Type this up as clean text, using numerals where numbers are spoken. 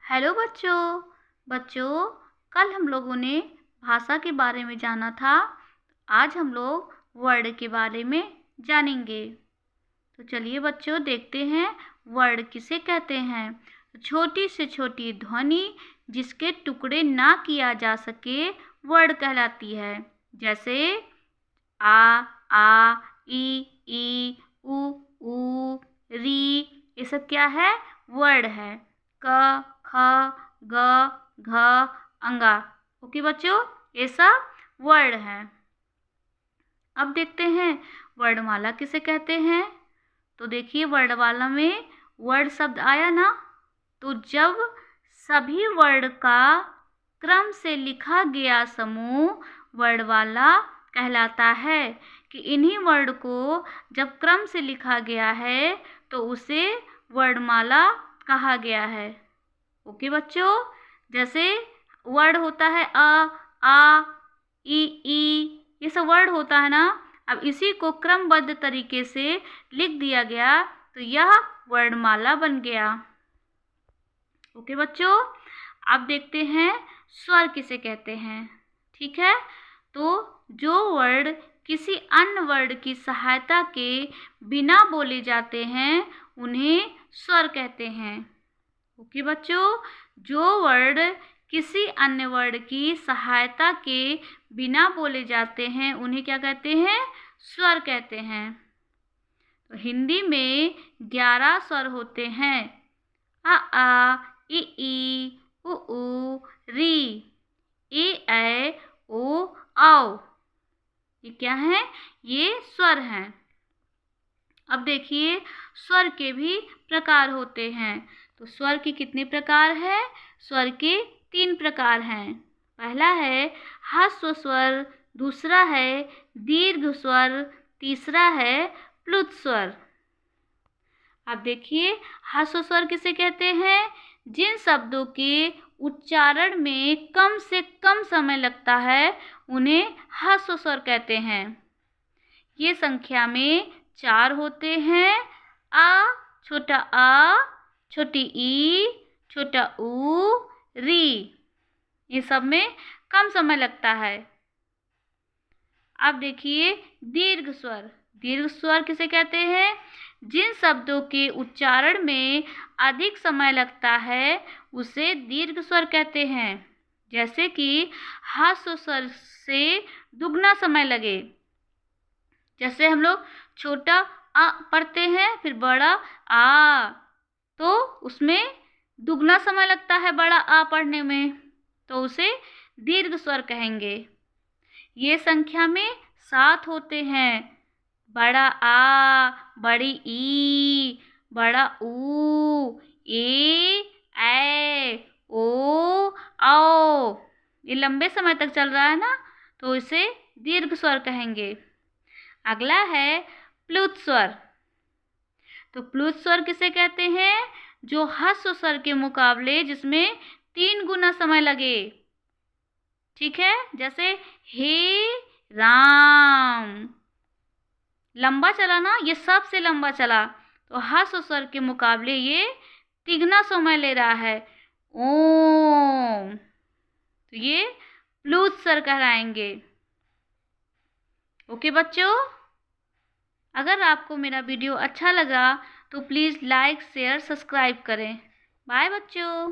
Hello बच्चों। बच्चों, कल हम लोगों ने भाषा के बारे में जाना था। आज हम लोग वर्ड के बारे में जानेंगे। तो चलिए बच्चों, देखते हैं वर्ड किसे कहते हैं। छोटी से छोटी ध्वनि जिसके टुकड़े ना किया जा सके वर्ड कहलाती है। जैसे आ, ई, उ, री, ये सब क्या है? वर्ड है। क, ख, ग, घ, अंगा। ओके बच्चों, ये सब वर्ड हैं। अब देखते हैं वर्णमाला किसे कहते हैं। तो देखिए, वर्णमाला में वर्ड शब्द आया ना, तो जब सभी वर्ड का क्रम से लिखा गया समूह वर्णमाला कहलाता है। कि इन्हीं वर्ड को जब क्रम से लिखा गया है तो उसे वर्णमाला कहा गया है। ओके बच्चों, जैसे वर्ड होता है आ, ई, ये सब वर्ड होता है ना। अब इसी को क्रमबद्ध तरीके से लिख दिया गया तो यह वर्णमाला बन गया। ओके बच्चों, अब देखते हैं स्वर किसे कहते हैं। ठीक है, तो जो वर्ड किसी अन्य वर्ड की सहायता के बिना बोले जाते हैं उन्हें स्वर कहते हैं। ओके बच्चों, जो वर्ड किसी अन्य वर्ड की सहायता के बिना बोले जाते हैं उन्हें क्या कहते हैं? स्वर कहते हैं। तो हिंदी में 11 स्वर होते हैं। आ, ई, उ, री, ए, ओ, औ। ये क्या है? ये स्वर हैं। अब देखिए, स्वर के भी प्रकार होते हैं। तो स्वर के कितने प्रकार हैं? स्वर के 3 प्रकार हैं। पहला है ह्रस्व स्वर, दूसरा है दीर्घ स्वर, तीसरा है प्लुत स्वर। अब देखिए, ह्रस्व स्वर किसे कहते हैं? जिन शब्दों के उच्चारण में कम से कम समय लगता है उन्हें ह्रस्व स्वर कहते हैं। ये संख्या में 4 होते हैं। छोटा आ, छोटी ई, छोटा ऊ, री। ये सब में कम समय लगता है। अब देखिए, दीर्घ स्वर। दीर्घ स्वर किसे कहते हैं? जिन शब्दों के उच्चारण में अधिक समय लगता है उसे दीर्घ स्वर कहते हैं। जैसे कि ह्रस्व स्वर से दुगना समय लगे। जैसे हम लोग छोटा आ पढ़ते हैं, फिर बड़ा आ, तो उसमें दुगना समय लगता है बड़ा आ पढ़ने में, तो उसे दीर्घ स्वर कहेंगे। ये संख्या में 7 होते हैं। बड़ा आ, बड़ी ई, बड़ा ऊ, ए, ओ, औ। ये लंबे समय तक चल रहा है ना, तो इसे दीर्घ स्वर कहेंगे। अगला है प्लुत स्वर। तो प्लुत स्वर किसे कहते हैं? जो ह्रस्व स्वर के मुकाबले जिसमें 3 गुना समय लगे। ठीक है, जैसे हे राम, लंबा चला ना, ये सबसे लंबा चला, तो ह्रस्व स्वर के मुकाबले ये तिगुना समय ले रहा है। ओम, तो ये प्लुत स्वर कहलाएंगे। ओके बच्चों, अगर आपको मेरा वीडियो अच्छा लगा तो प्लीज़ लाइक, शेयर, सब्सक्राइब करें। बाय बच्चों।